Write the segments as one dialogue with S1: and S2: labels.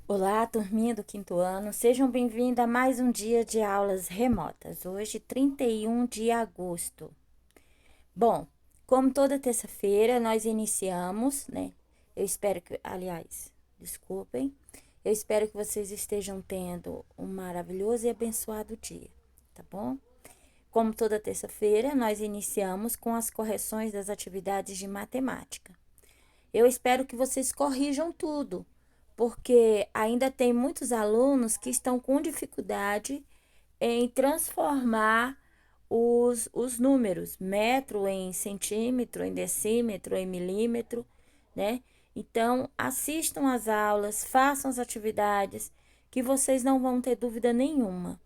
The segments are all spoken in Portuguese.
S1: Olá, turminha do quinto ano, sejam bem-vindos a mais um dia de aulas remotas, hoje 31 de agosto. Bom, como toda terça-feira, nós iniciamos, né? Eu espero que, aliás, desculpem, eu espero que vocês estejam tendo um maravilhoso e abençoado dia, tá bom? Como toda terça-feira, nós iniciamos com as correções das atividades de matemática. Eu espero que vocês corrijam tudo, porque ainda tem muitos alunos que estão com dificuldade em transformar os números, metro em centímetro, em decímetro, em milímetro, né? Então, assistam às aulas, façam as atividades, que vocês não vão ter dúvida nenhuma,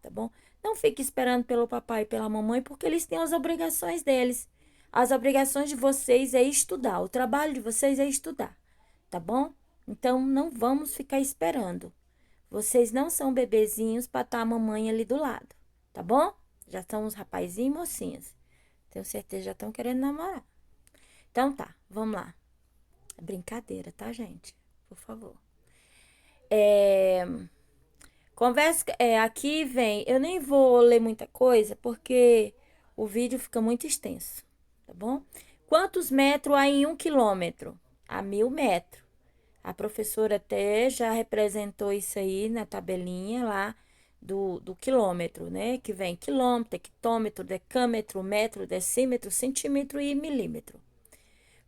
S1: tá bom? Não fique esperando pelo papai e pela mamãe, porque eles têm as obrigações deles. As obrigações de vocês é estudar, o trabalho de vocês é estudar, tá bom? Então, não vamos ficar esperando. Vocês não são bebezinhos para estar a mamãe ali do lado, tá bom? Já são uns rapazinhos e mocinhas. Tenho certeza já estão querendo namorar. Então tá, vamos lá. É brincadeira, tá, gente? Por favor. Conversa, aqui vem. Eu nem vou ler muita coisa porque o vídeo fica muito extenso, tá bom? Quantos metros há em 1 quilômetro? Há 1.000 metros. A professora até já representou isso aí na tabelinha lá do quilômetro, né? Que vem quilômetro, hectômetro, decâmetro, metro, decímetro, centímetro e milímetro.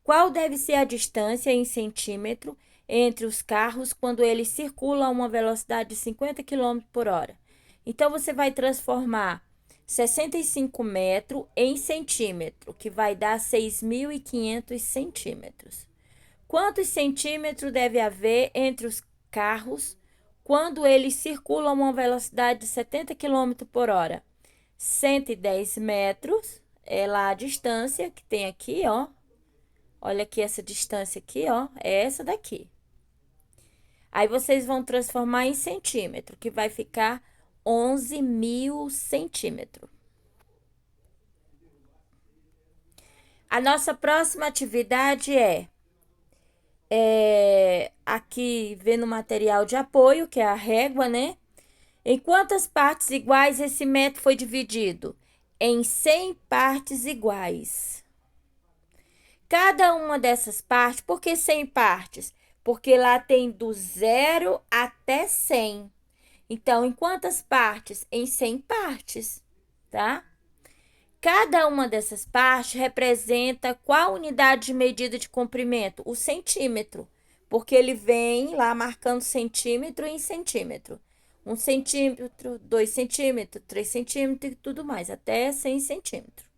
S1: Qual deve ser a distância em centímetro entre os carros quando eles circulam a uma velocidade de 50 km por hora? Então, você vai transformar 65 metros em centímetro, que vai dar 6.500 centímetros. Quantos centímetros deve haver entre os carros quando eles circulam a uma velocidade de 70 km por hora? 110 metros é lá a distância que tem aqui, ó. Olha aqui essa distância aqui, ó, é essa daqui. Aí vocês vão transformar em centímetro, que vai ficar 11.000 centímetros. A nossa próxima atividade aqui vendo o material de apoio, que é a régua, né? Em quantas partes iguais esse metro foi dividido? Em 100 partes iguais. Cada uma dessas partes, por que 100 partes? Porque lá tem do 0 até 100. Então, em quantas partes? Em 100 partes, tá? Cada uma dessas partes representa qual unidade de medida de comprimento? O centímetro, porque ele vem lá marcando centímetro em centímetro. 1 centímetro, 2 centímetros, 3 centímetros e tudo mais, até 100 centímetros.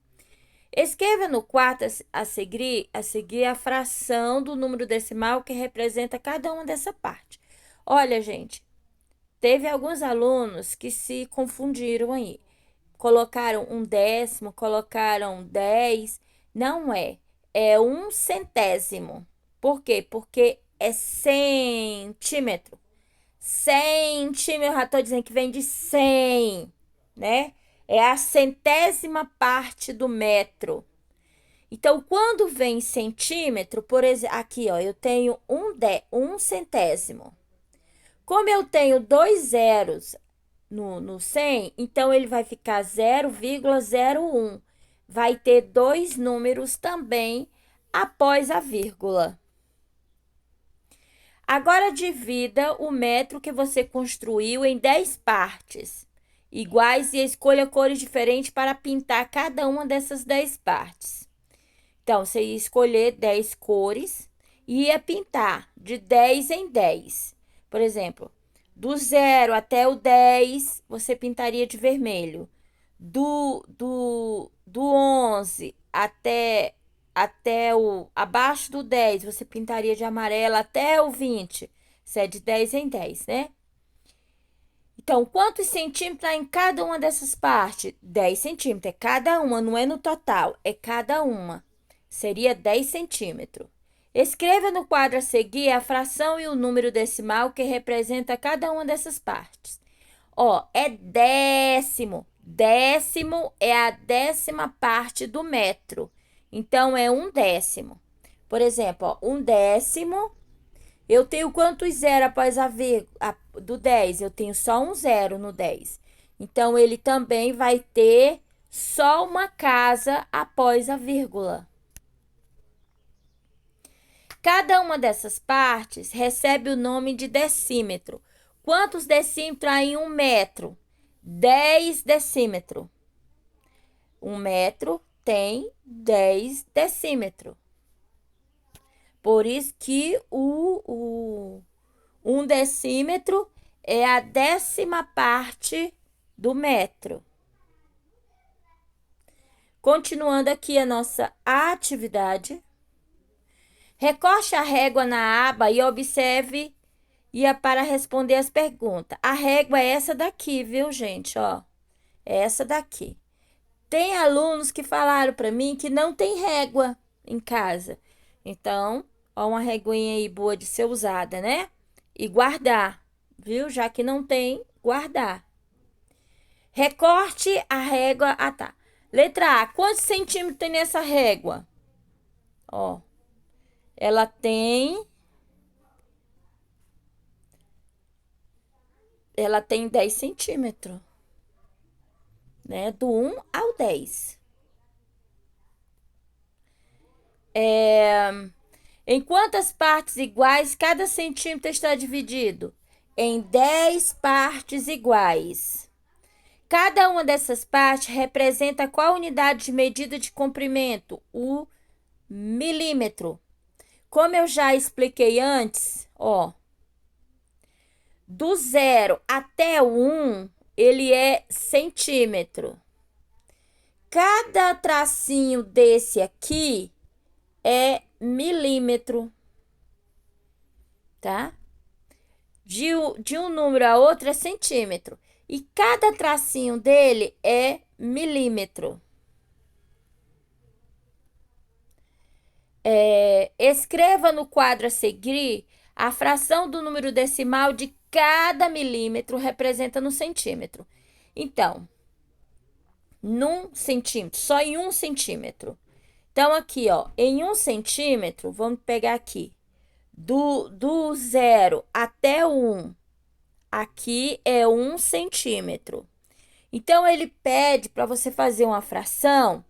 S1: Escreva no quarto a seguir a fração do número decimal que representa cada uma dessa parte. Olha, gente, teve alguns alunos que se confundiram aí. Colocaram um décimo, colocaram 10. Não é. É um centésimo. Por quê? Porque é centímetro. Centímetro, eu já estou dizendo que vem de 100, né? É a centésima parte do metro. Então, quando vem centímetro, por exemplo, aqui, ó, eu tenho um centésimo. Como eu tenho dois zeros no 100, então ele vai ficar 0,01. Vai ter dois números também após a vírgula. Agora divida o metro que você construiu em 10 partes iguais e escolha cores diferentes para pintar cada uma dessas 10 partes. Então, você ia escolher 10 cores e ia pintar de 10 em 10. Por exemplo, do 0 até o 10, você pintaria de vermelho. Do 11 até o abaixo do 10, você pintaria de amarelo até o 20. Isso é de 10 em 10, né? Então, quantos centímetros há em cada uma dessas partes? 10 centímetros. É cada uma, não é no total, é cada uma. Seria 10 centímetros. Escreva no quadro a seguir a fração e o número decimal que representa cada uma dessas partes. Ó, é décimo. Décimo é a 10ª parte do metro. Então, é um décimo. Por exemplo, ó, um décimo Eu tenho quantos zero após a vírgula do 10? Eu tenho só um zero no 10. Então, ele também vai ter só uma casa após a vírgula. Cada uma dessas partes recebe o nome de decímetro. Quantos decímetros há em 1 metro? 10 decímetros. 1 metro tem 10 decímetros. Por isso que o 1 decímetro é a 10ª parte do metro. Continuando aqui a nossa atividade. Recorte a régua na aba e observe para responder as perguntas. A régua é essa daqui, viu, gente? Ó, é essa daqui. Tem alunos que falaram para mim que não tem régua em casa. Então, ó, uma reguinha aí boa de ser usada, né? E guardar, viu? Já que não tem, guardar. Recorte a régua. Ah, tá. Letra A. Quantos centímetros tem nessa régua? Ó, ela tem 10 centímetros, né? Do 1 ao 10. Em quantas partes iguais cada centímetro está dividido? Em 10 partes iguais. Cada uma dessas partes representa qual unidade de medida de comprimento? O milímetro. Como eu já expliquei antes, ó, do 0 até o 1, ele é centímetro. Cada tracinho desse aqui é milímetro, tá? De um número a outro é centímetro. E cada tracinho dele é milímetro. Escreva no quadro a seguir a fração do número decimal de cada milímetro representa no centímetro. Então, num centímetro, só em 1 centímetro. Então, aqui, ó, em 1 centímetro, vamos pegar aqui, do 0 até o 1, aqui é 1 centímetro. Então, ele pede para você fazer uma fração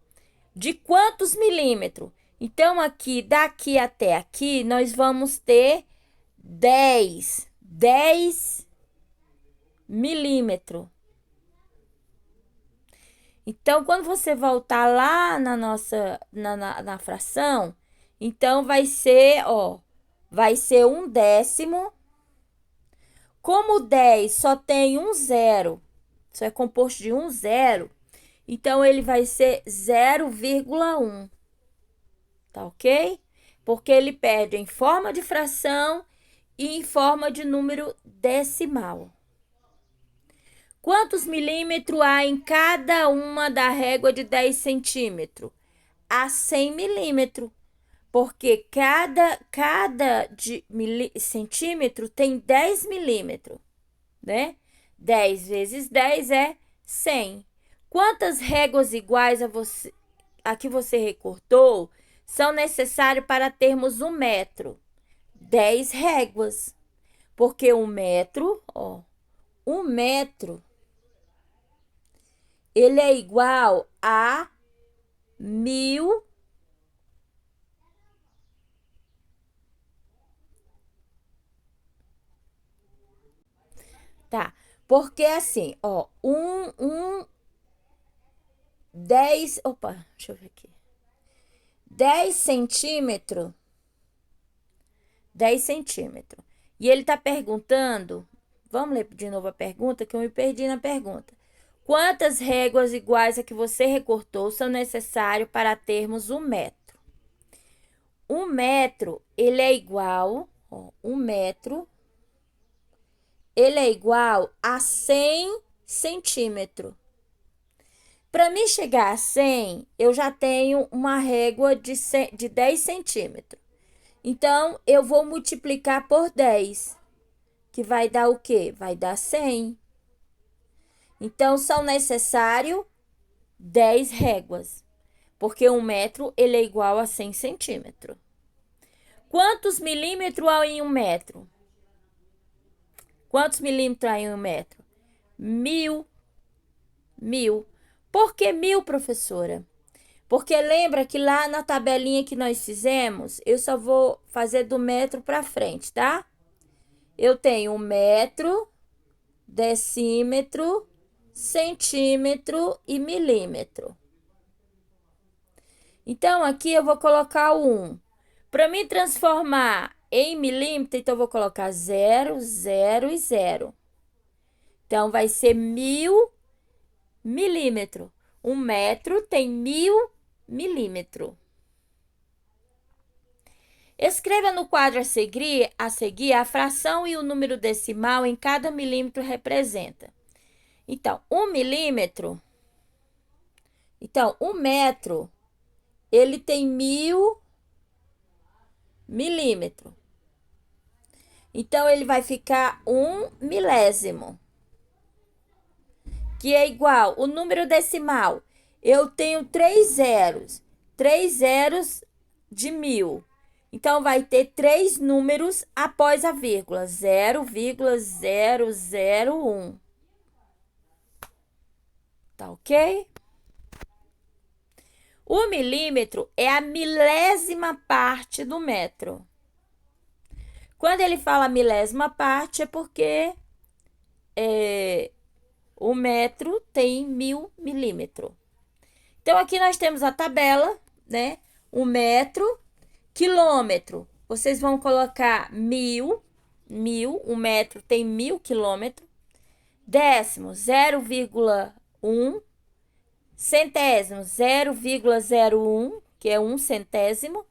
S1: de quantos milímetros? Então, aqui, daqui até aqui, nós vamos ter 10 milímetros. Então, quando você voltar lá na fração, então vai ser, ó, vai ser 1/10. Como 10 só tem um zero, só é composto de um zero, então ele vai ser 0,1. Tá ok? Porque ele perde em forma de fração e em forma de número decimal. Quantos milímetros há em cada uma da régua de 10 centímetros? Há 100 milímetros, porque cada centímetro tem 10 milímetros, né? 10 vezes 10 é 100. Quantas réguas iguais a que você recortou são necessárias para termos 1 metro? 10 réguas, porque 1 metro, ó, 1 metro, ele é igual a 1000. Tá, porque assim, ó, 10, opa, deixa eu ver aqui. 10 centímetros, 10 centímetros. E ele tá perguntando, vamos ler de novo a pergunta, que eu me perdi na pergunta. Quantas réguas iguais a que você recortou são necessárias para termos 1 metro? 1 metro, ele é igual, ó, 1 metro, ele é igual a 100 centímetros. Para mim chegar a 100, eu já tenho uma régua de 10 centímetros. Então, eu vou multiplicar por 10, que vai dar o quê? Vai dar 100. Então, são necessários 10 réguas, porque 1 metro ele é igual a 100 centímetros. Quantos milímetros há em 1 metro? Quantos milímetros há em 1 metro? 1000. 1000. Por que 1000, professora? Porque lembra que lá na tabelinha que nós fizemos, eu só vou fazer do metro para frente, tá? Eu tenho metro, decímetro, centímetro e milímetro. Então, aqui eu vou colocar o 1. Para me transformar em milímetro, então eu vou colocar 0, 0 e 0. Então, vai ser 1000 milímetros. 1 metro tem 1000 milímetros. Escreva no quadro a seguir a fração e o número decimal em cada milímetro representa. Então, 1 milímetro. Então, 1 metro, ele tem 1000 milímetros. Então, ele vai ficar 1 milésimo, que é igual o número decimal. Eu tenho 3 zeros de 1000. Então, vai ter 3 números após a vírgula, 0,001. Tá ok? O milímetro é a milésima parte do metro. Quando ele fala milésima parte, é porque o metro tem 1000 milímetros. Então, aqui nós temos a tabela, né? O metro, quilômetro. Vocês vão colocar 1000, o metro tem 1000 quilômetros. Décimo, 0,1. Centésimo, 0,01, que é 1 centésimo.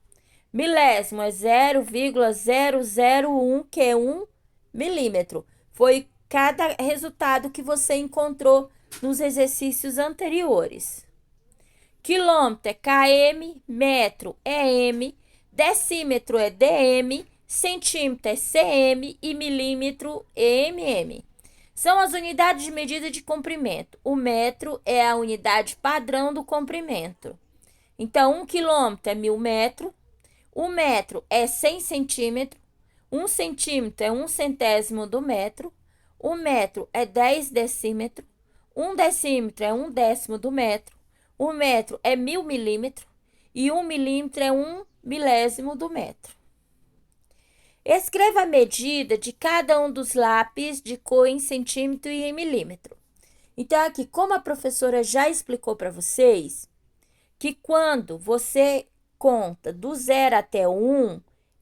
S1: Milésimo é 0,001, que é 1 milímetro. Foi cada resultado que você encontrou nos exercícios anteriores. Quilômetro é km, metro é m, decímetro é dm, centímetro é cm e milímetro é mm. São as unidades de medida de comprimento. O metro é a unidade padrão do comprimento. Então, 1 quilômetro é 1000 metros. 1 metro é 100 centímetros. 1 centímetro é 1 centésimo do metro. 1 metro é 10 decímetros. 1 decímetro é 1 décimo do metro. 1 metro é 1000 milímetros. E 1 milímetro é 1 milésimo do metro. Escreva a medida de cada um dos lápis de cor em centímetro e em milímetro. Então, aqui, como a professora já explicou para vocês, que quando você conta do 0 até o 1,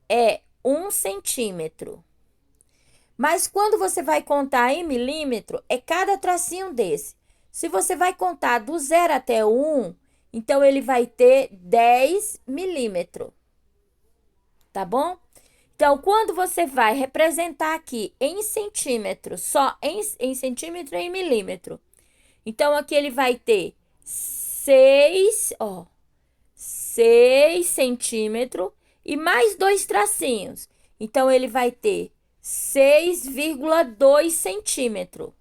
S1: é 1 centímetro. Mas quando você vai contar em milímetro, é cada tracinho desse. Se você vai contar do 0 até o 1, então ele vai ter 10 milímetros. Tá bom? Então, quando você vai representar aqui em centímetro, só em centímetro e em milímetro. Então, aqui ele vai ter 6 centímetros e mais 2 tracinhos. Então, ele vai ter 6,2 centímetros.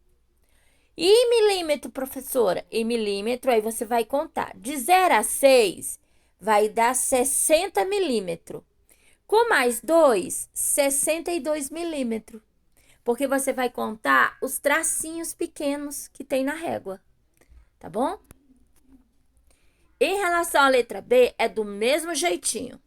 S1: E em milímetro, professora? Em milímetro, aí você vai contar. De 0 a 6, vai dar 60 milímetros. Com mais 2, 62 milímetros. Porque você vai contar os tracinhos pequenos que tem na régua. Tá bom? Em relação à letra B, é do mesmo jeitinho.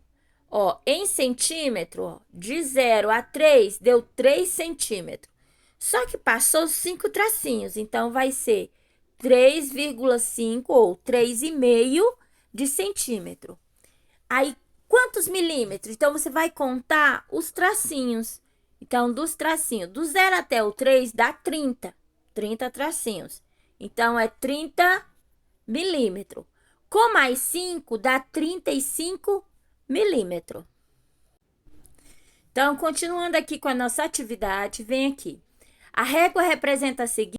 S1: Ó, em centímetro, ó, de 0 a 3, deu 3 centímetros. Só que passou 5 tracinhos. Então, vai ser 3,5 ou 3,5 de centímetro. Aí, quantos milímetros? Então, você vai contar os tracinhos. Então, dos tracinhos, do 0 até o 3 dá 30. 30 tracinhos. Então, é 30 milímetros. Com mais 5 dá 35 milímetros. Então, continuando aqui com a nossa atividade, vem aqui. A régua representa a seguinte